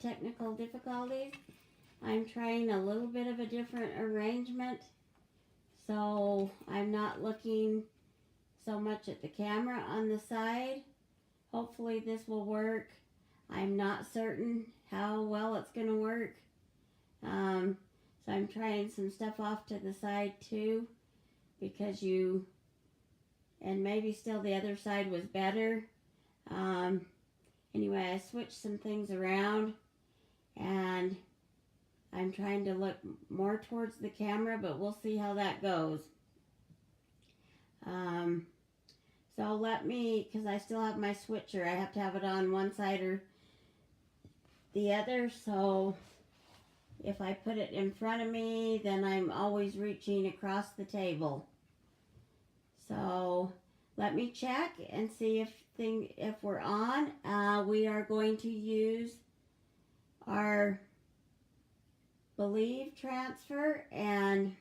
technical difficulties. I'm trying a little bit of a different arrangement, so I'm not looking so much at the camera on the side. Hopefully this will work. I'm not certain how well it's going to work. So I'm trying some stuff off to the side too, because and maybe still the other side was better. Anyway, I switched some things around, and I'm trying to look more towards the camera, but we'll see how that goes. So let me, because I still have my switcher, I have to have it on one side or the other, so if I put it in front of me, then I'm always reaching across the table. So let me check and see if we're on. We are going to use our Believe transfer, and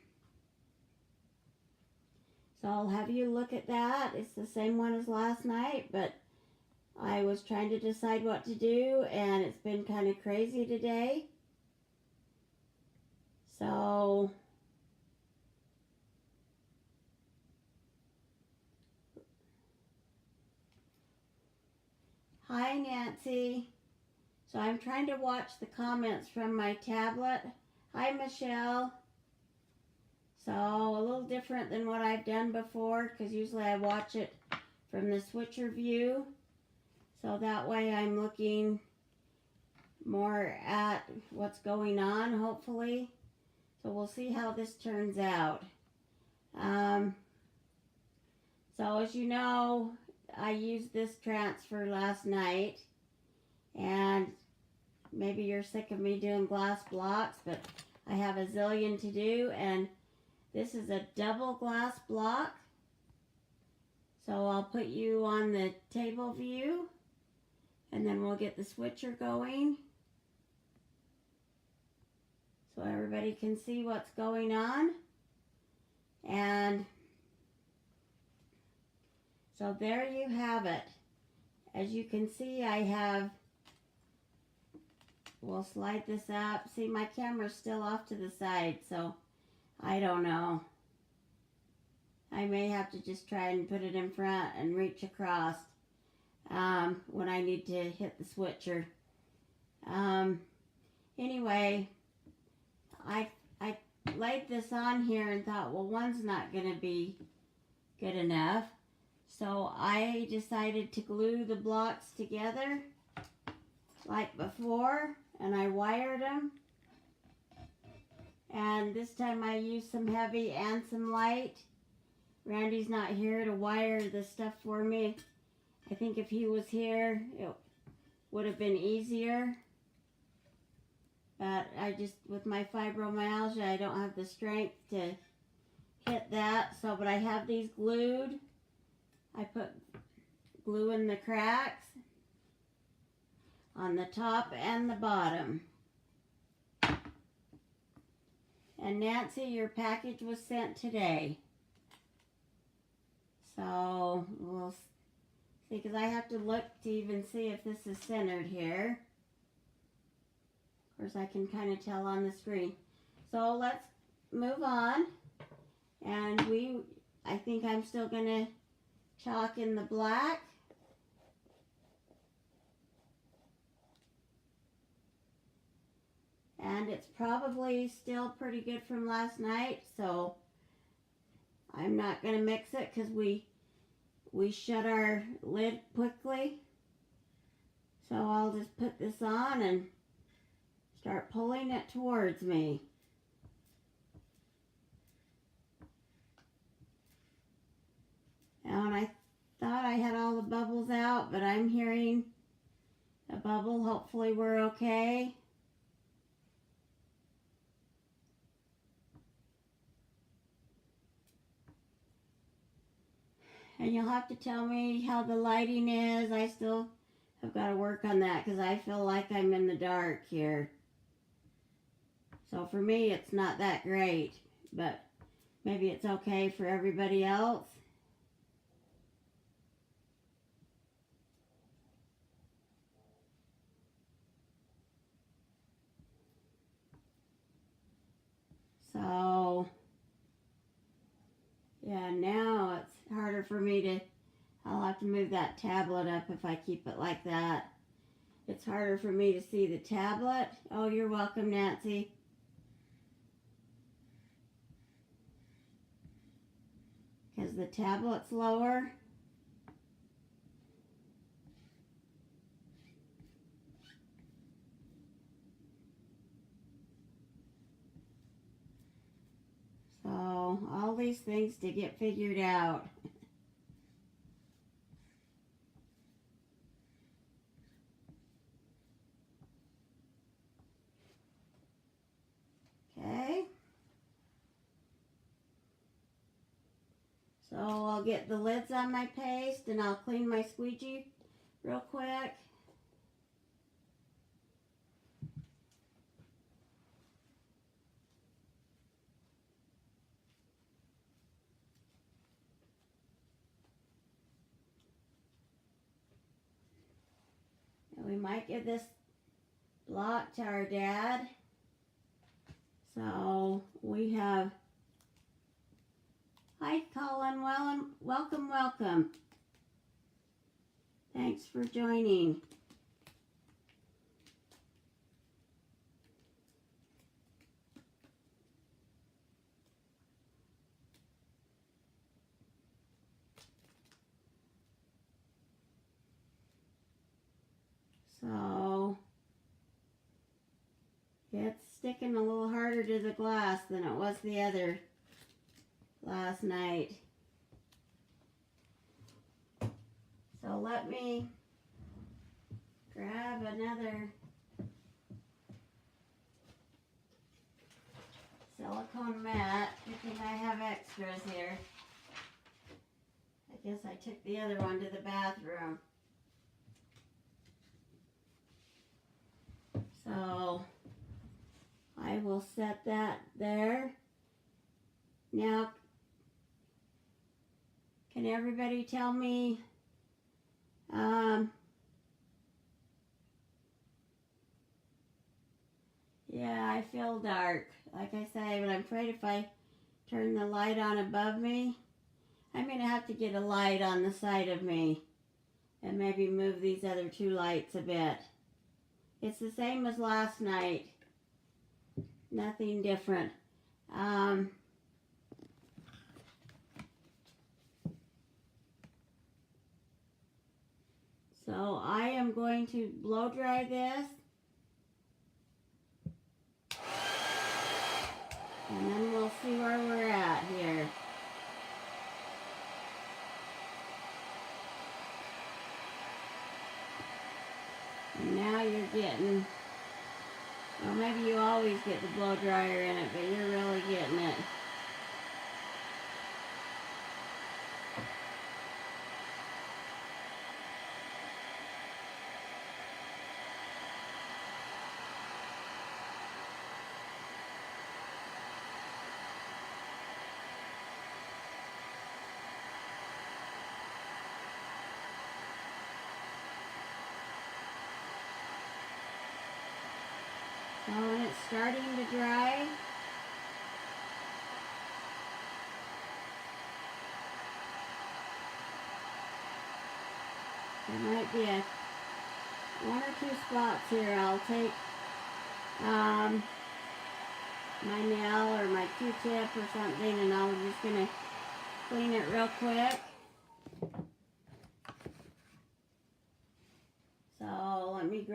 so I'll have you look at that. It's the same one as last night, but I was trying to decide what to do, and it's been kind of crazy today. So hi, Nancy. So I'm trying to watch the comments from my tablet. Hi, Michelle. So a little different than what I've done before, because usually I watch it from the switcher view. So that way I'm looking more at what's going on, hopefully. So we'll see how this turns out. So as you know, I used this transfer last night, and maybe you're sick of me doing glass blocks, but I have a zillion to do, and this is a double glass block. So I'll put you on the table view, and then we'll get the switcher going so everybody can see what's going on. And so there you have it. As you can see, I have, we'll slide this up. See, my camera's still off to the side, so I don't know. I may have to just try and put it in front and reach across when I need to hit the switcher. Anyway, I laid this on here and thought, well, one's not going to be good enough. So I decided to glue the blocks together like before, and I wired them. And this time I used some heavy and some light. Randy's not here to wire the stuff for me. I think if he was here, it would have been easier. But I just, with my fibromyalgia, I don't have the strength to hit that. So, but I have these glued. I put glue in the cracks on the top and the bottom. And Nancy, your package was sent today. So we'll see, because I have to look to even see if this is centered here. Of course, I can kind of tell on the screen. So let's move on. And I think I'm still going to chalk in the black. And it's probably still pretty good from last night, so I'm not going to mix it because we shut our lid quickly. So I'll just put this on and start pulling it towards me. And I thought I had all the bubbles out, but I'm hearing a bubble. Hopefully we're okay. And you'll have to tell me how the lighting is. I still have got to work on that because I feel like I'm in the dark here. So for me, it's not that great, but maybe it's okay for everybody else. for me to, I'll have to move that tablet up if I keep it like that. It's harder for me to see the tablet. Oh, you're welcome, Nancy. Because the tablet's lower. So, all these things to get figured out. Okay. So I'll get the lids on my paste and I'll clean my squeegee real quick. And we might give this block to our dad. So we have, hi Colin, welcome, welcome. Thanks for joining. So it's sticking a little harder to the glass than it was the other last night. So let me grab another silicone mat because I have extras here. I guess I took the other one to the bathroom. So I will set that there. Now, can everybody tell me, yeah, I feel dark, like I say, but I'm afraid if I turn the light on above me, I'm going to have to get a light on the side of me and maybe move these other two lights a bit. It's the same as last night. Nothing different. So I am going to blow dry this. And then we'll see where we're at here. And now you're getting, well, maybe you always get the blow dryer in it, but you're really getting it. So when it's starting to dry, there might be one or two spots here. I'll take my nail or my Q-tip or something, and I'm just going to clean it real quick. So let me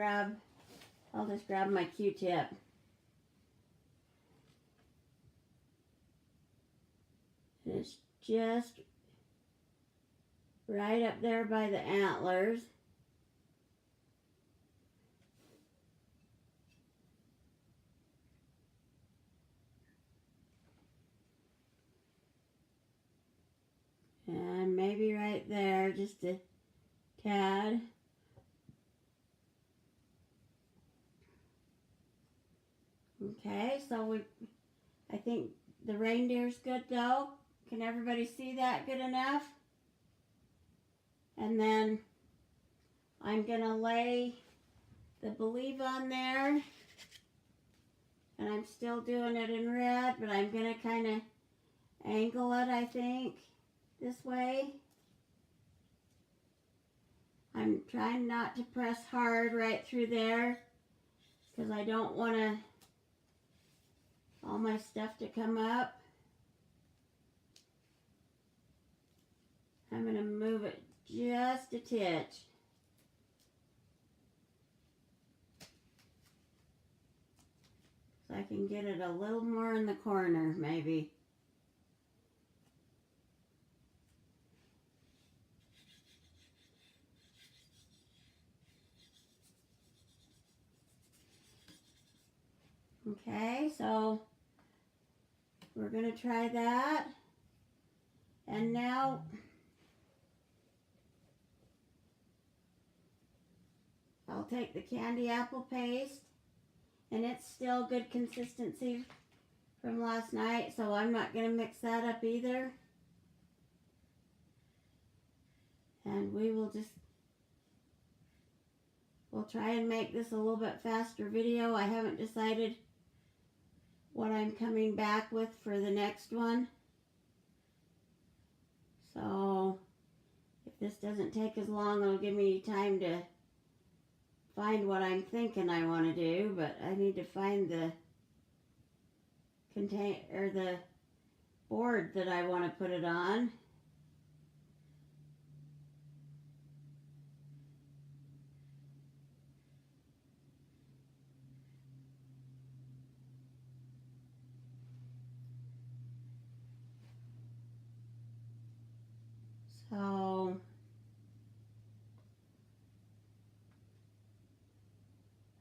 I'll just grab my Q-tip. It's just right up there by the antlers. And maybe right there, just a tad. Okay, so I think the reindeer's good though. Can everybody see that good enough? And then I'm gonna lay the Believe on there. And I'm still doing it in red, but I'm gonna kind of angle it, I think, this way. I'm trying not to press hard right through there because I don't want all my stuff to come up. I'm going to move it just a titch. So I can get it a little more in the corner, maybe. Okay, so we're going to try that. And now I'll take the candy apple paste, and it's still good consistency from last night, so I'm not going to mix that up either. And we'll try and make this a little bit faster video. I haven't decided what I'm coming back with for the next one. So if this doesn't take as long, it'll give me time to find what I'm thinking I want to do, but I need to find the the board that I want to put it on. So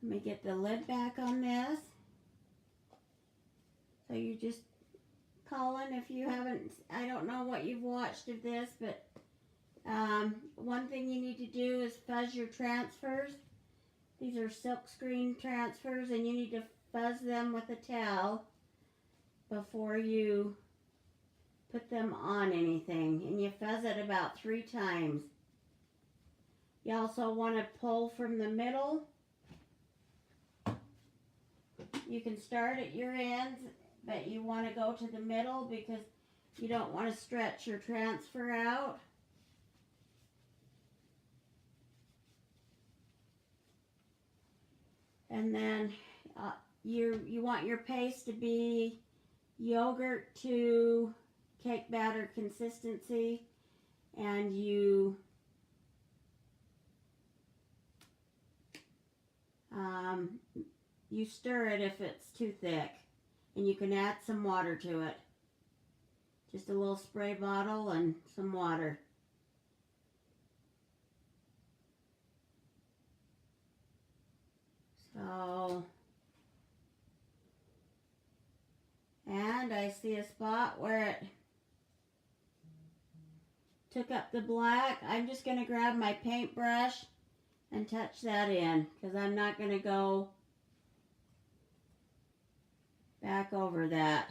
let me get the lid back on this. So you just call in if you haven't, I don't know what you've watched of this, but one thing you need to do is fuzz your transfers. These are silk screen transfers, and you need to fuzz them with a towel before you put them on anything. And you fuzz it about 3 times. You also want to pull from the middle. You can start at your ends, but you want to go to the middle because you don't want to stretch your transfer out. And then you want your paste to be yogurt to cake batter consistency, and you stir it if it's too thick, and you can add some water to it. Just a little spray bottle and some water. So, and I see a spot where it took up the black. I'm just going to grab my paintbrush and touch that in, because I'm not going to go back over that.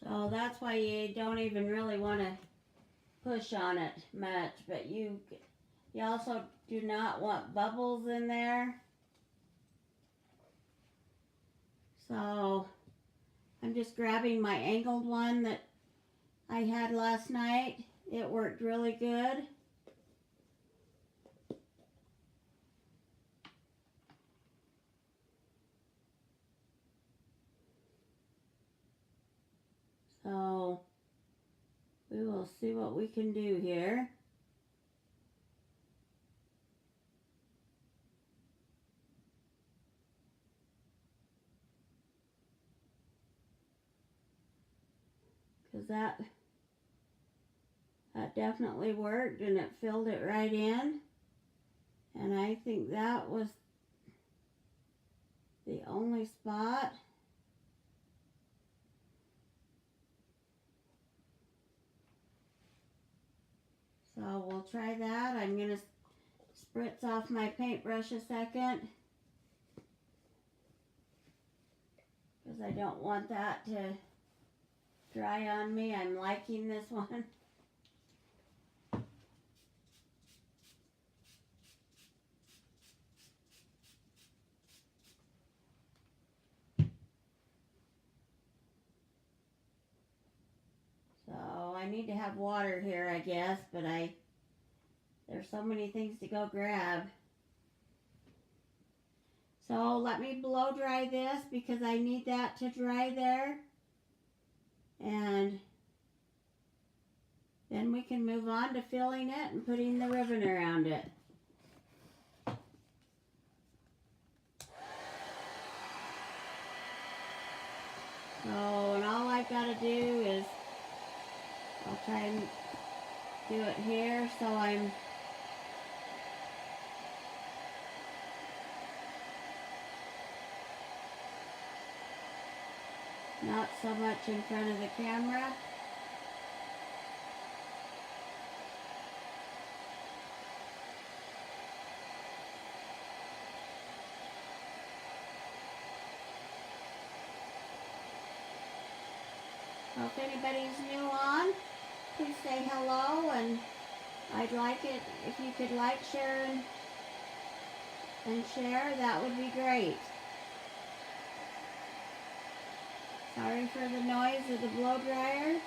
So that's why you don't even really want to push on it much, but you also do not want bubbles in there. So I'm just grabbing my angled one that I had last night. It worked really good. So we will see what we can do here. Because that definitely worked, and it filled it right in. And I think that was the only spot. So we'll try that. I'm going to spritz off my paintbrush a second, because I don't want that to dry on me. I'm liking this one. need to have water here, I guess, but there's so many things to go grab. So let me blow dry this because I need that to dry there. And then we can move on to filling it and putting the ribbon around it. So, and all I've got to do is, I'll try and do it here so I'm not so much in front of the camera. So if anybody's new on, please say hello, and I'd like it if you could like, share, and share. That would be great. Sorry for the noise of the blow dryer.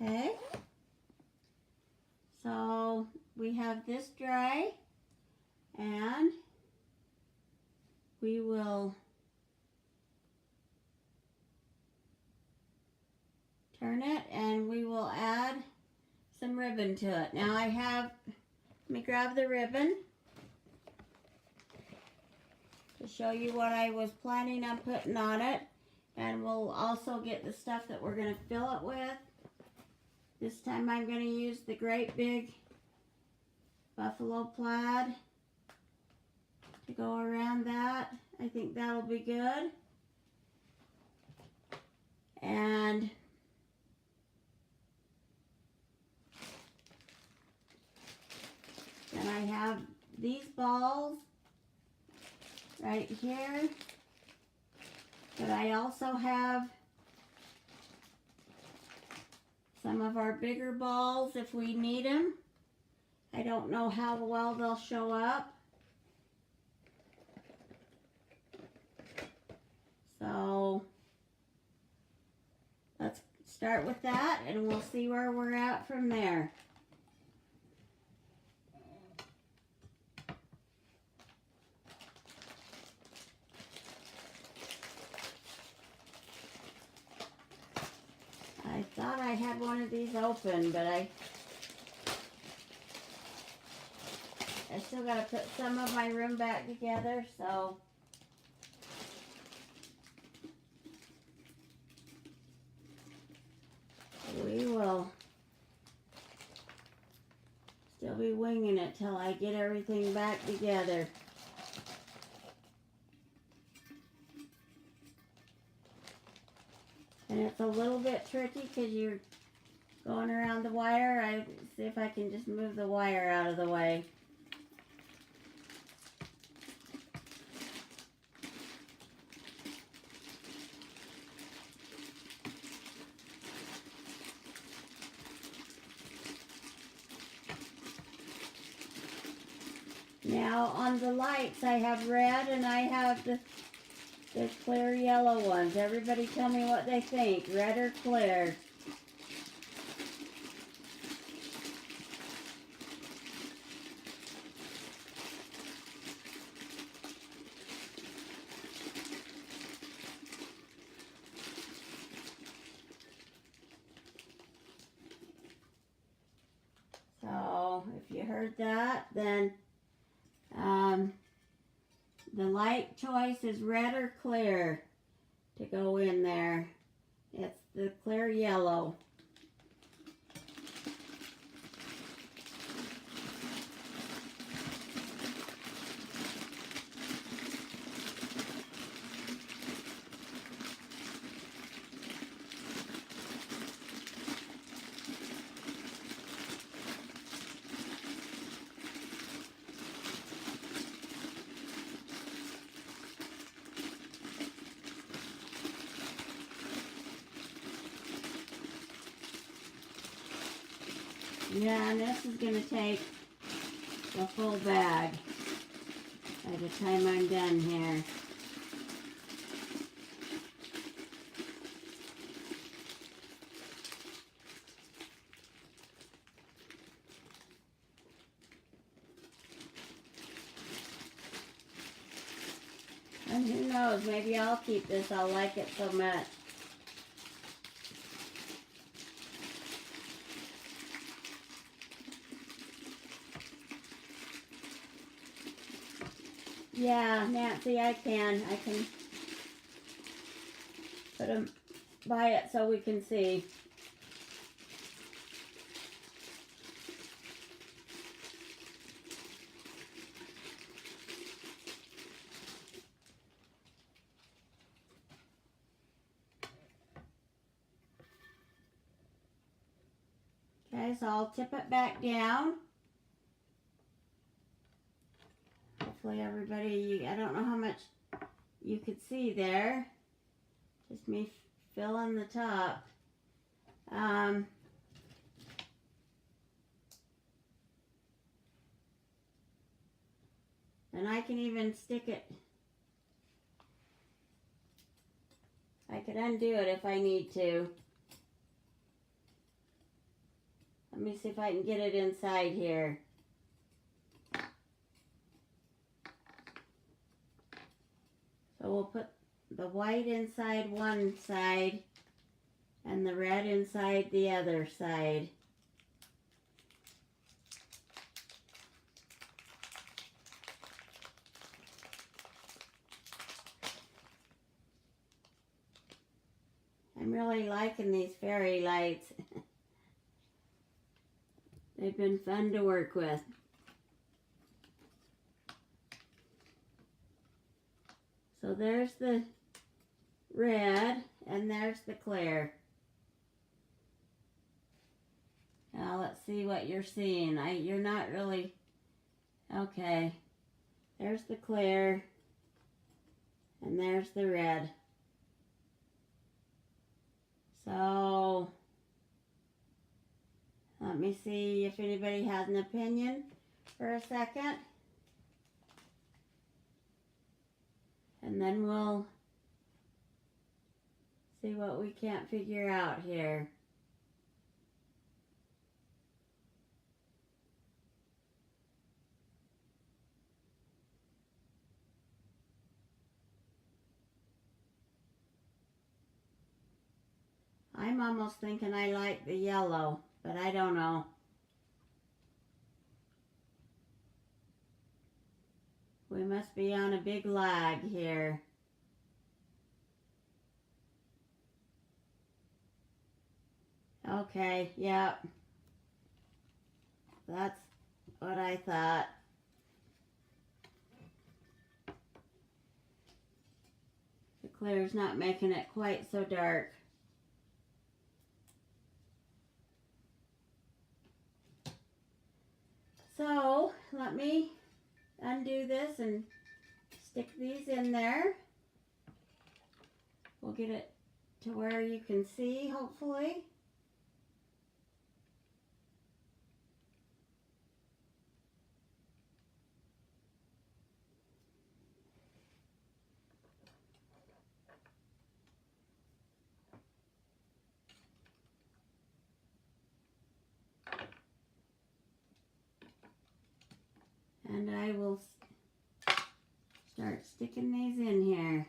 Okay, so we have this dry, and we will turn it and we will add some ribbon to it. Now let me grab the ribbon to show you what I was planning on putting on it, and we'll also get the stuff that we're going to fill it with. This time I'm going to use the great big buffalo plaid to go around that. I think that'll be good. And then I have these balls right here, but I also have some of our bigger balls if we need them. I don't know how well they'll show up. So let's start with that and we'll see where we're at from there. I thought I had one of these open, but I still got to put some of my room back together, so we will still be winging it till I get everything back together. And it's a little bit tricky because you're going around the wire. I see if I can just move the wire out of the way. Now on the lights I have red and I have the clear yellow ones. Everybody tell me what they think, red or clear. So if you heard that, then the light choice is red or clear to go in there. It's the clear yellow. Yeah, and this is going to take the full bag by the time I'm done here. And who knows, maybe I'll keep this. I'll like it so much. Yeah, Nancy, I can put them by it so we can see. Okay, so I'll tip it back down. Hopefully everybody, I don't know how much you could see there. Just me filling the top. And I can even stick it. I could undo it if I need to. Let me see if I can get it inside here. So we'll put the white inside one side and the red inside the other side. I'm really liking these fairy lights. They've been fun to work with. So there's the red and there's the clear. Now let's see what you're seeing. You're not really, okay. There's the clear and there's the red. So let me see if anybody has an opinion for a second. And then we'll see what we can't figure out here. I'm almost thinking I like the yellow, but I don't know. We must be on a big lag here. Okay, yep. That's what I thought. The clear's not making it quite so dark. So, let me undo this and stick these in there. We'll get it to where you can see, hopefully. And I will start sticking these in here.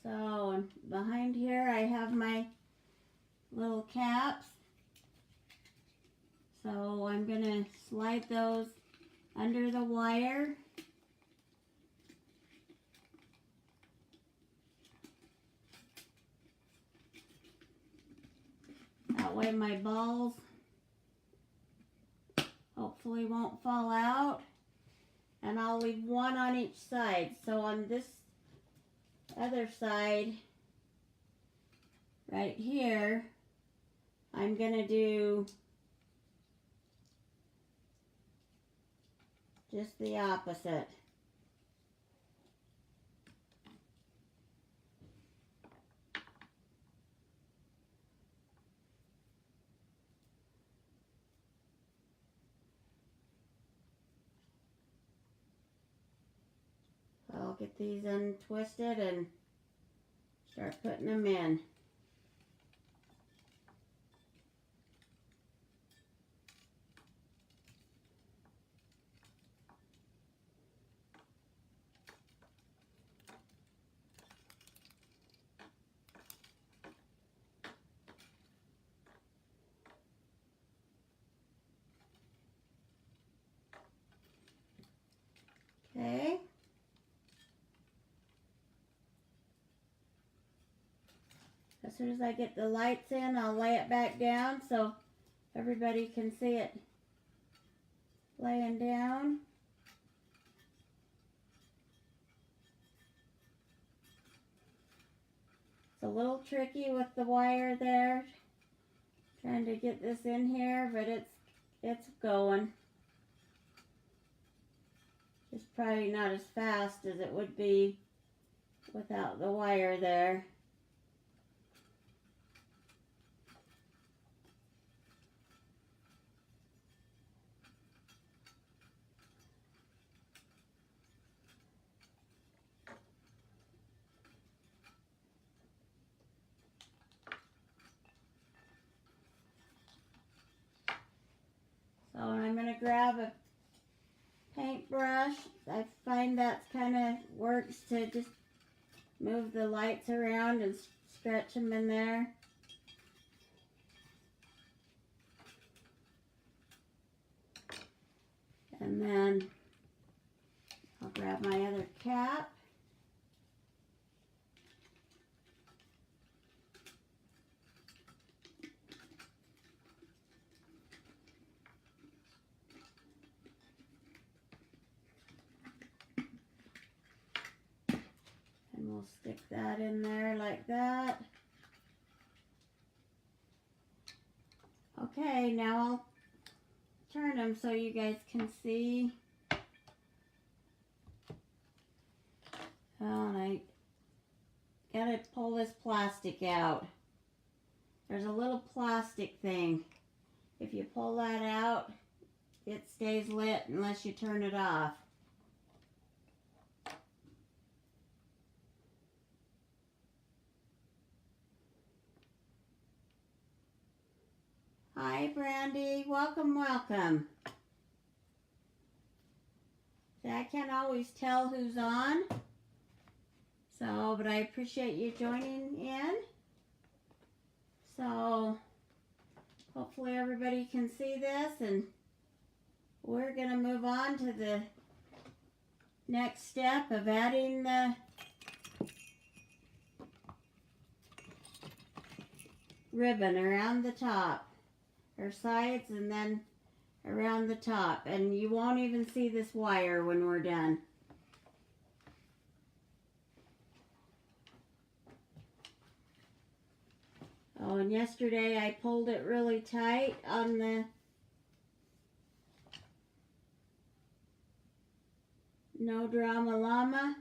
So behind here I have my little caps. So I'm going to slide those under the wire. That way my balls hopefully won't fall out. And I'll leave one on each side. So on this other side, right here, I'm going to do just the opposite. I'll get these untwisted and start putting them in. Okay. As soon as I get the lights in, I'll lay it back down so everybody can see it laying down. It's a little tricky with the wire there, trying to get this in here, but it's going. It's probably not as fast as it would be without the wire there. So I'm going to grab a paintbrush. I find that kind of works to just move the lights around and stretch them in there. And then I'll grab my other cap. And we'll stick that in there like that. Okay, now I'll turn them so you guys can see. Oh, and I gotta pull this plastic out. There's a little plastic thing. If you pull that out, it stays lit unless you turn it off. Hi, Brandy. Welcome, welcome. See, I can't always tell who's on. So, but I appreciate you joining in. So, hopefully everybody can see this, and we're going to move on to the next step of adding the ribbon around the top, or sides, and then around the top. And you won't even see this wire when we're done. Oh, and yesterday I pulled it really tight on the No Drama Llama.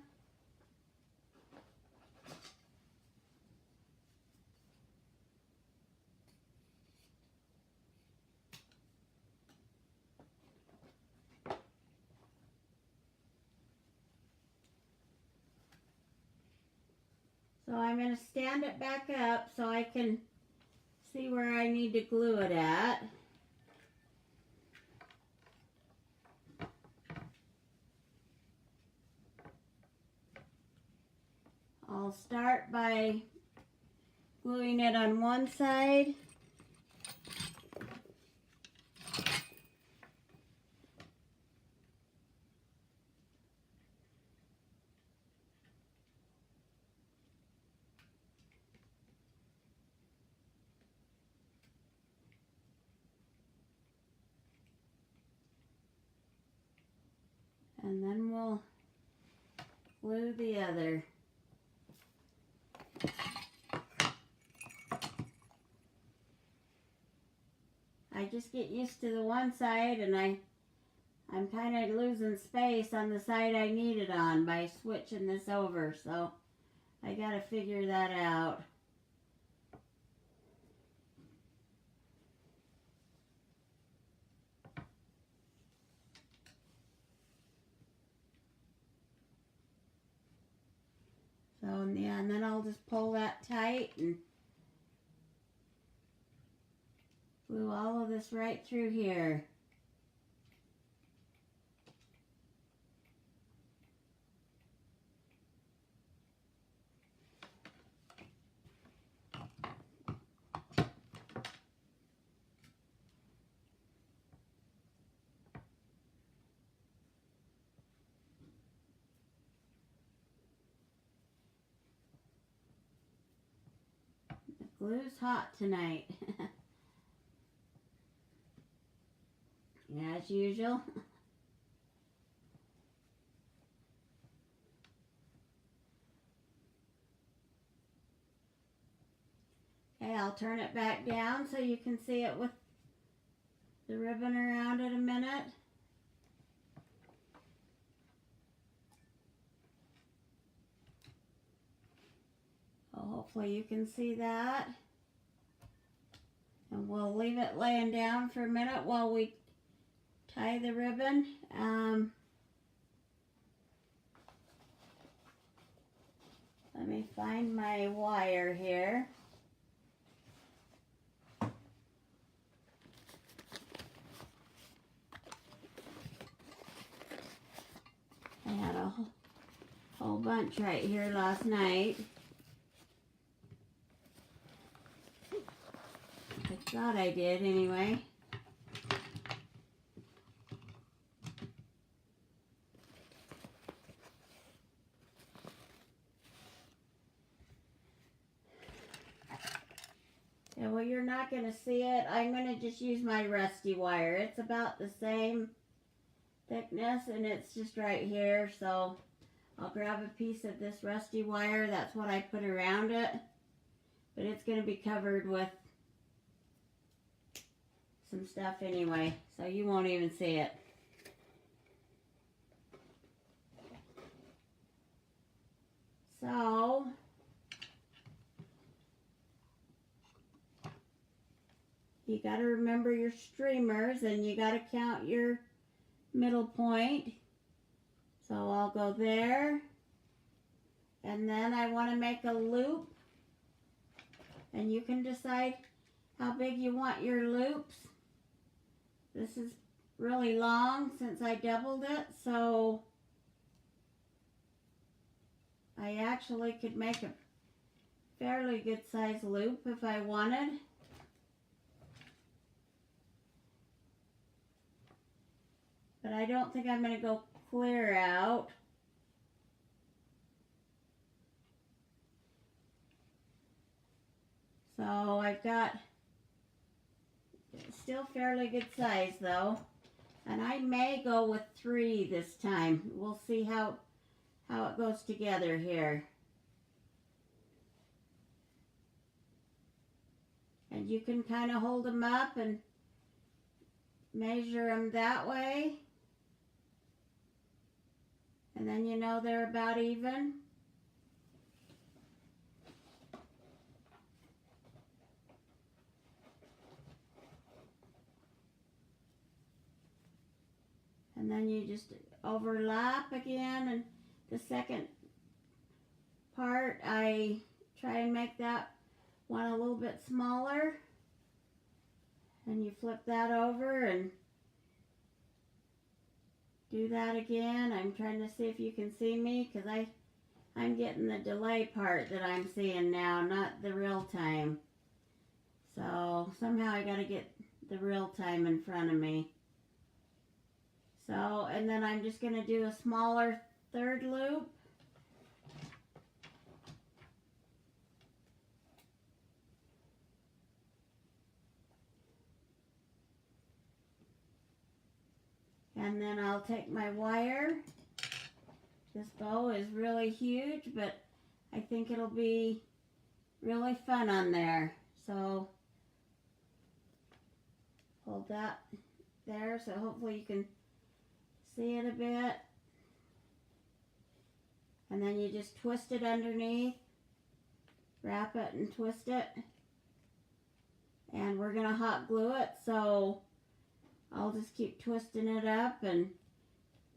So I'm going to stand it back up so I can see where I need to glue it at. I'll start by gluing it on one side. And then we'll glue the other. I just get used to the one side, and I'm kind of losing space on the side I need it on by switching this over, so I gotta figure that out. So yeah, and then I'll just pull that tight and glue all of this right through here. The glue's hot tonight. As usual. Okay, I'll turn it back down so you can see it with the ribbon around it a minute. So hopefully you can see that. And we'll leave it laying down for a minute while we tie the ribbon. Let me find my wire here. I had a whole bunch right here last night. I thought I did anyway. Yeah, well, you're not going to see it. I'm going to just use my rusty wire. It's about the same thickness, and it's just right here. So I'll grab a piece of this rusty wire. That's what I put around it. But it's going to be covered with some stuff anyway, so you won't even see it. So you got to remember your streamers, and you got to count your middle point. So I'll go there, and then I want to make a loop, and you can decide how big you want your loops. This is really long since I doubled it, so I actually could make a fairly good size loop if I wanted. But I don't think I'm going to go clear out. So I've got still fairly good size though, and I may go with 3 this time. We'll see how it goes together here. And you can kind of hold them up and measure them that way, and then you know they're about even. And then you just overlap again, and the second part I try and make that one a little bit smaller, and you flip that over and do that again. I'm trying to see if you can see me, because I'm getting the delay part that I'm seeing now, not the real time. So somehow I got to get the real time in front of me. So, and then I'm just going to do a smaller third loop. And then I'll take my wire This bow is really huge, but I think it'll be really fun on there. So hold that there so hopefully you can see it a bit. And then you just twist it underneath, wrap it and twist it. And we're gonna hot glue it, so I'll just keep twisting it up and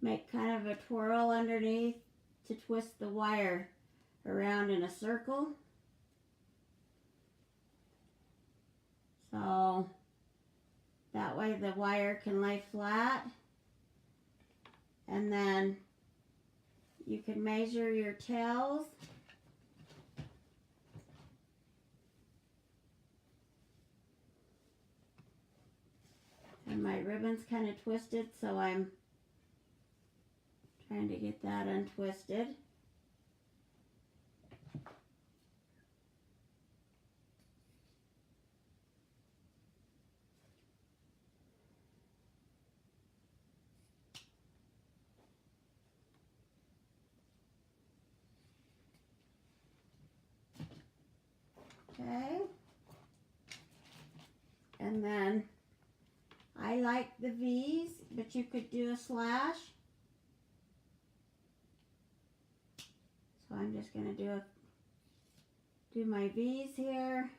make kind of a twirl underneath to twist the wire around in a circle. So that way the wire can lay flat. And then you can measure your tails. And my ribbon's kind of twisted, so I'm trying to get that untwisted. Okay. And then I like the V's, but you could do a slash. So I'm just going to do my V's here.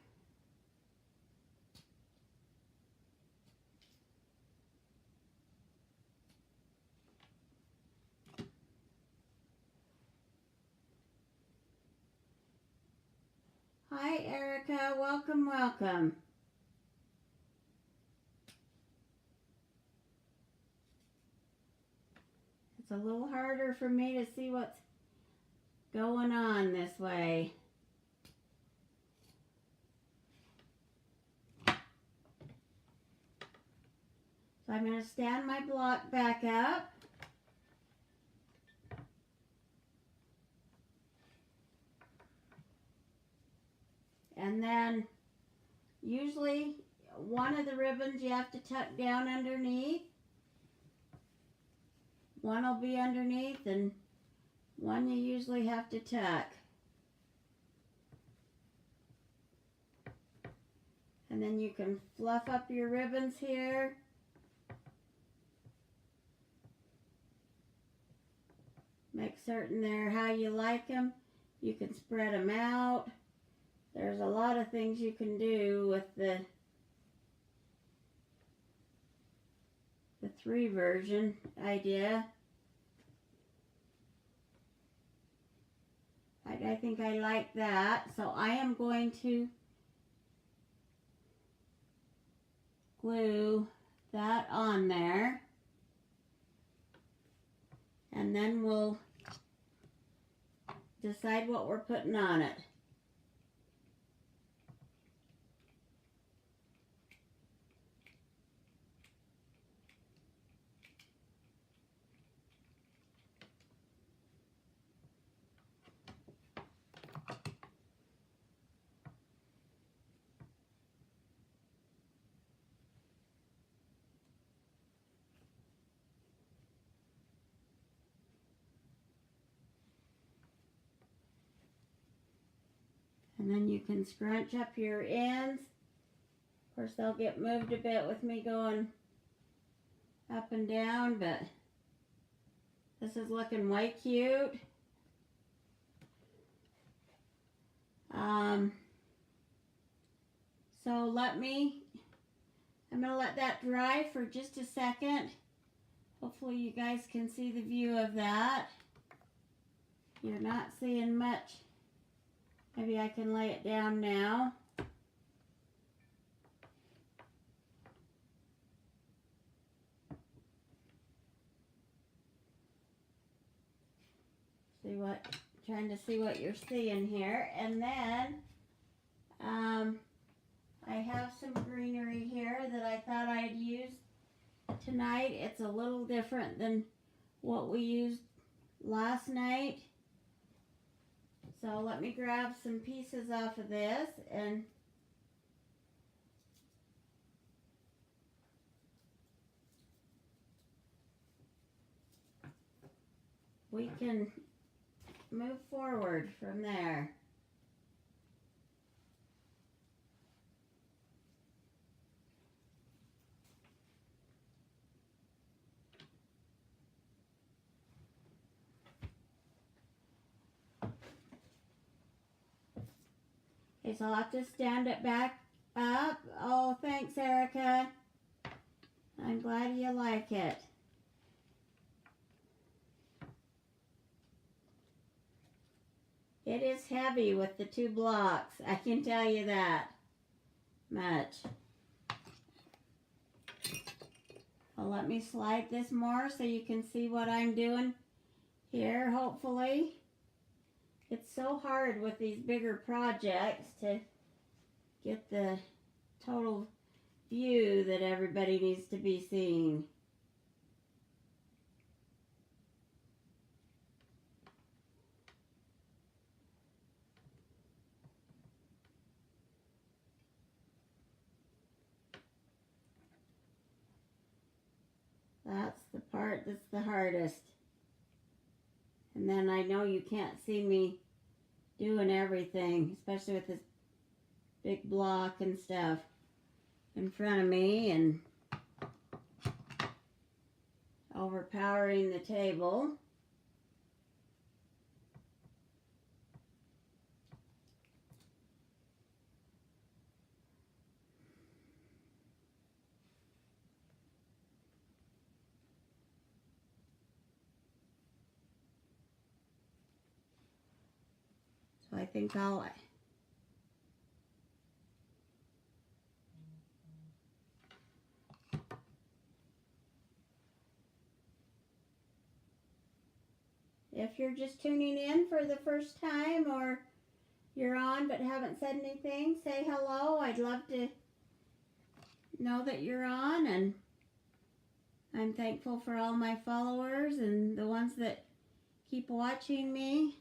Hi Erica, welcome, welcome. It's a little harder for me to see what's going on this way. So I'm going to stand my block back up. And then usually one of the ribbons you have to tuck down underneath. One will be underneath and one you usually have to tuck. And then you can fluff up your ribbons here. Make certain they're how you like them. You can spread them out. There's a lot of things you can do with the 3 version idea. I think I like that. So I am going to glue that on there. And then we'll decide what we're putting on it. And then you can scrunch up your ends. Of course, they'll get moved a bit with me going up and down, but this is looking way cute. So I'm going to let that dry for just a second. Hopefully you guys can see the view of that. You're not seeing much. Maybe I can lay it down now. Trying to see what you're seeing here. And then I have some greenery here that I thought I'd use tonight. It's a little different than what we used last night. So let me grab some pieces off of this and we can move forward from there. Okay, so I'll have to stand it back up. Oh, thanks, Erica. I'm glad you like it. It is heavy with the 2 blocks. I can tell you that much. Well, let me slide this more so you can see what I'm doing here, hopefully. It's so hard with these bigger projects to get the total view that everybody needs to be seeing. That's the part that's the hardest. And then I know you can't see me doing everything, especially with this big block and stuff in front of me and overpowering the table. So I think I'll if you're just tuning in for the first time or you're on but haven't said anything, say hello. I'd love to know that you're on, and I'm thankful for all my followers and the ones that keep watching me.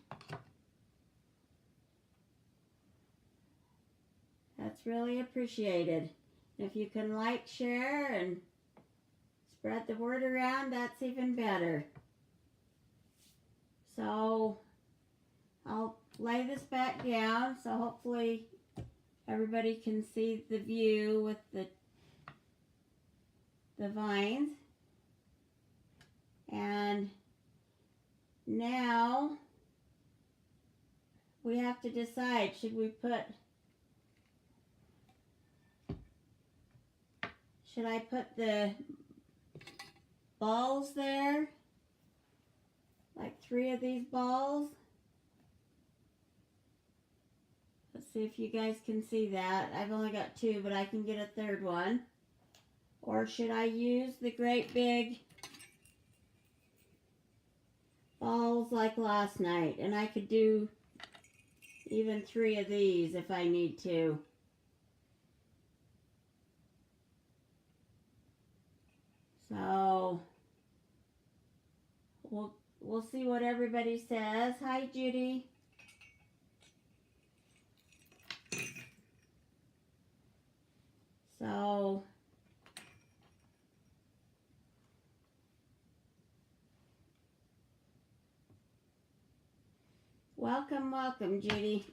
That's really appreciated. If you can like, share, and spread the word around, that's even better. So I'll lay this back down so hopefully everybody can see the view with the vines. And now we have to decide, should I put the balls there? Like 3 of these balls. Let's see if you guys can see that. I've only got 2, but I can get a 3rd one. Or should I use the great big balls like last night? And I could do even 3 of these if I need to. So we'll see what everybody says. Hi, Judy. So welcome, Judy.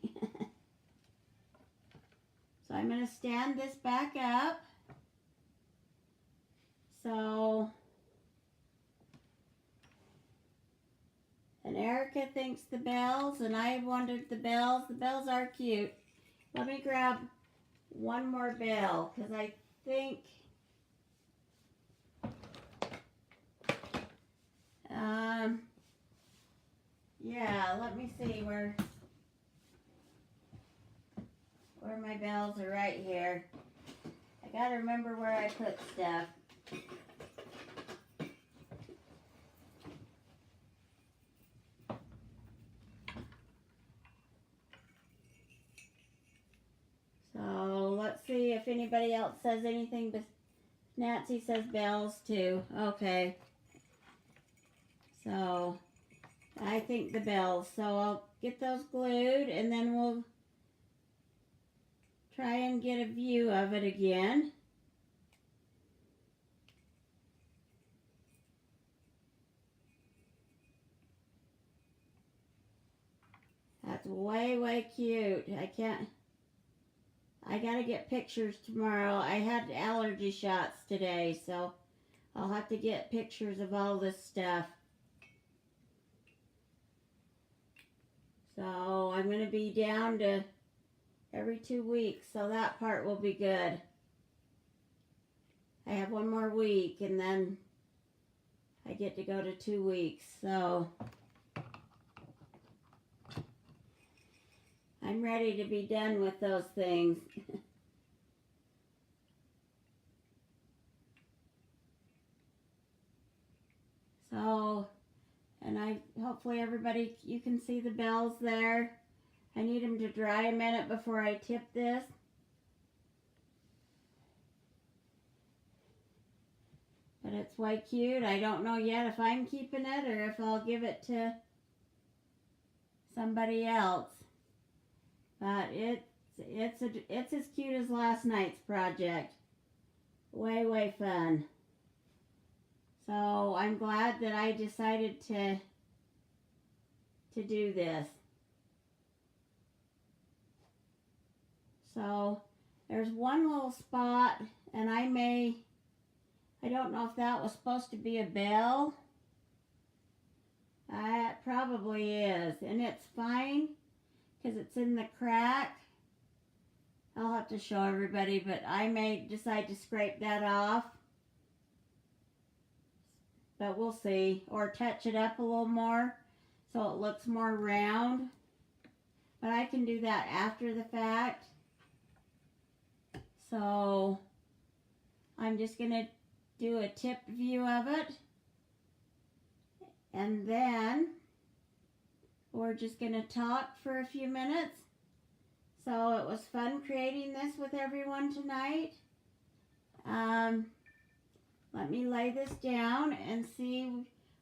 So I'm going to stand this back up. So, and Erica thinks the bells, and I wondered the bells. The bells are cute. Let me grab one more bell, because I think, yeah, let me see where my bells are right here. I gotta remember where I put stuff. So let's see if anybody else says anything, but Nancy says bells too. Okay. So I think the bells. So I'll get those glued and then we'll try and get a view of it again. That's way, way cute. I gotta get pictures tomorrow. I had allergy shots today, so I'll have to get pictures of all this stuff. So I'm gonna be down to every 2 weeks, so that part will be good. I have 1 more week and then I get to go to 2 weeks, so I'm ready to be done with those things. So, and hopefully everybody, you can see the bells there. I need them to dry a minute before I tip this. But it's way cute. I don't know yet if I'm keeping it or if I'll give it to somebody else. But it's as cute as last night's project. Way, way fun. So I'm glad that I decided to do this. So there's one little spot, and I don't know if that was supposed to be a bell. It probably is, and it's fine because it's in the crack. I'll have to show everybody, but I may decide to scrape that off. But we'll see, or touch it up a little more so it looks more round. But I can do that after the fact. So I'm just going to do a tip view of it. And then we're just going to talk for a few minutes. So it was fun creating this with everyone tonight. Let me lay this down and see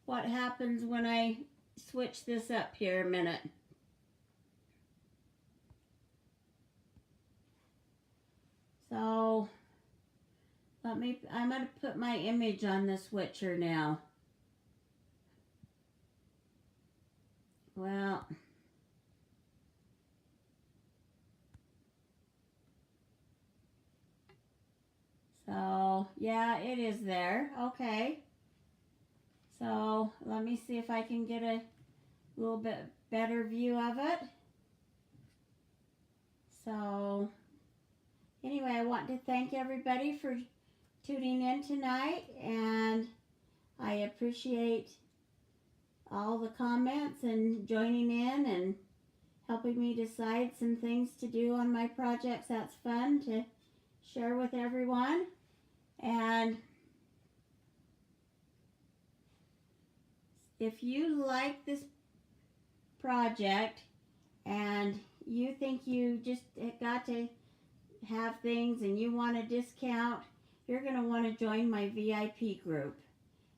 what happens when I switch this up here a minute. So I'm going to put my image on the switcher now. Well, so yeah, it is there. Okay. So let me see if I can get a little bit better view of it. So anyway, I want to thank everybody for tuning in tonight, and I appreciate all the comments and joining in and helping me decide some things to do on my projects. That's fun to share with everyone. And if you like this project and you think you just got to have things and you want a discount, you're going to want to join my VIP group.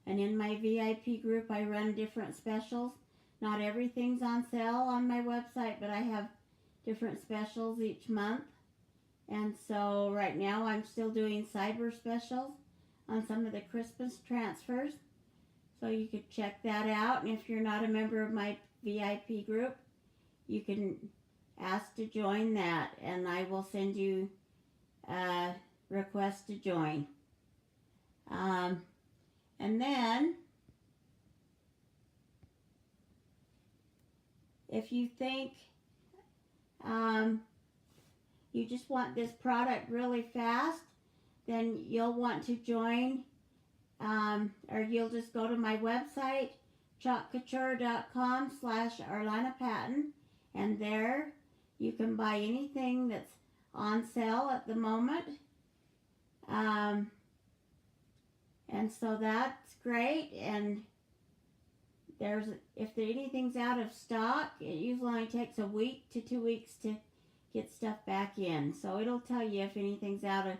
And in my VIP group, I run different specials. Not everything's on sale on my website, but I have different specials each month. And so right now I'm still doing cyber specials on some of the Christmas transfers. So you could check that out. And if you're not a member of my VIP group, you can ask to join that, and I will send you a request to join. And then, if you think you just want this product really fast, then you'll want to join, or you'll just go to my website, chalkcouture.com/ArlanaPatton, and there you can buy anything that's on sale at the moment. And so that's great. And if anything's out of stock, it usually only takes a week to 2 weeks to get stuff back in. So it'll tell you if anything's out of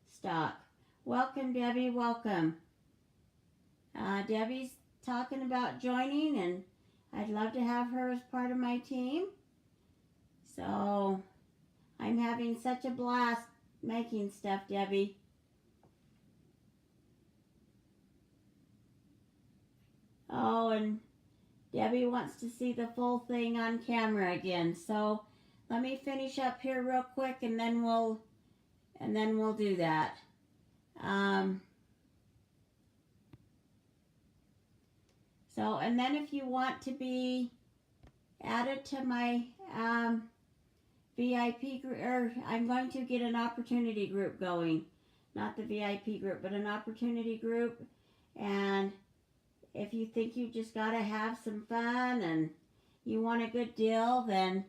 stock. Welcome, Debbie. Welcome. Debbie's talking about joining, and I'd love to have her as part of my team. So I'm having such a blast making stuff, Debbie. Oh, and Debbie wants to see the full thing on camera again. So let me finish up here real quick, and then we'll do that. So, and then if you want to be added to my VIP group, or I'm going to get an opportunity group going. Not the VIP group, but an opportunity group. And if you think you just got to have some fun and you want a good deal, then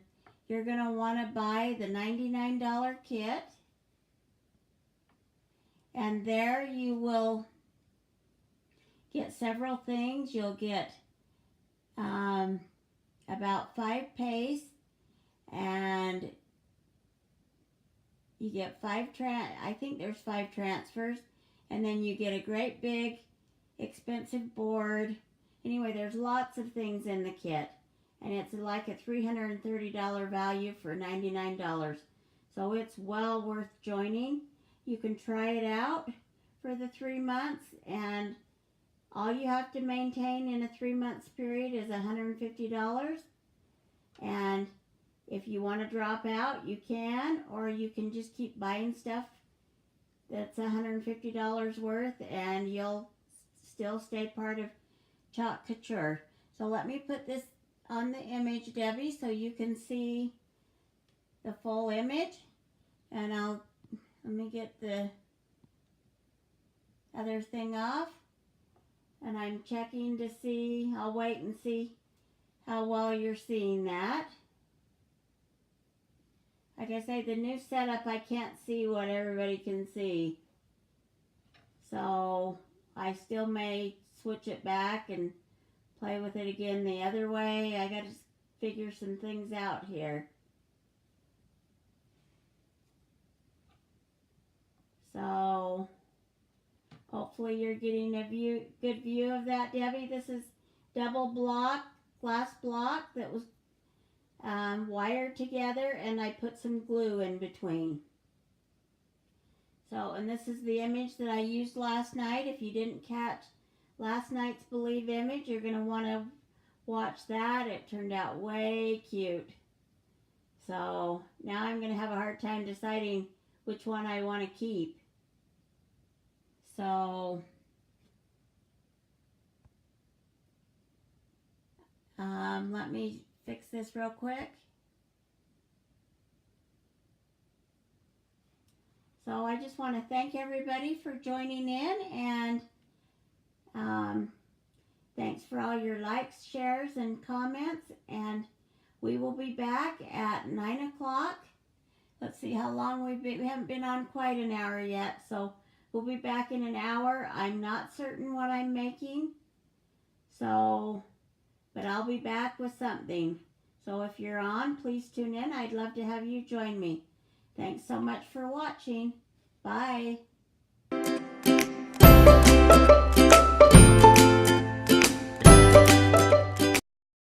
you're going to want to buy the $99 kit. And there you will get several things. You'll get about 5 pastes, and you get I think there's 5 transfers, and then you get a great big expensive board. Anyway, there's lots of things in the kit, and it's like a $330 value for $99. So it's well worth joining. You can try it out for the 3 months, and all you have to maintain in a 3 months period is $150. And if you want to drop out, you can, or you can just keep buying stuff that's $150 worth, and you'll still stay part of Couture. So let me put this on the image, Debbie, so you can see the full image. And let me get the other thing off. And I'm checking to see, I'll wait and see how well you're seeing that. Like I say, the new setup, I can't see what everybody can see. So I still may switch it back and play with it again the other way. I got to figure some things out here. So hopefully you're getting a good view of that, Debbie. This is double glass block that was wired together, and I put some glue in between. So, and this is the image that I used last night. If you didn't catch last night's Believe image, you're going to want to watch that. It turned out way cute. So now I'm going to have a hard time deciding which one I want to keep. So let me fix this real quick. So I just want to thank everybody for joining in, and thanks for all your likes, shares, and comments. And we will be back at 9 o'clock. Let's see how long we've been. We haven't been on quite an hour yet, so we'll be back in an hour. I'm not certain what I'm making, so, but I'll be back with something. So if you're on, please tune in. I'd love to have you join me. Thanks so much for watching. Bye.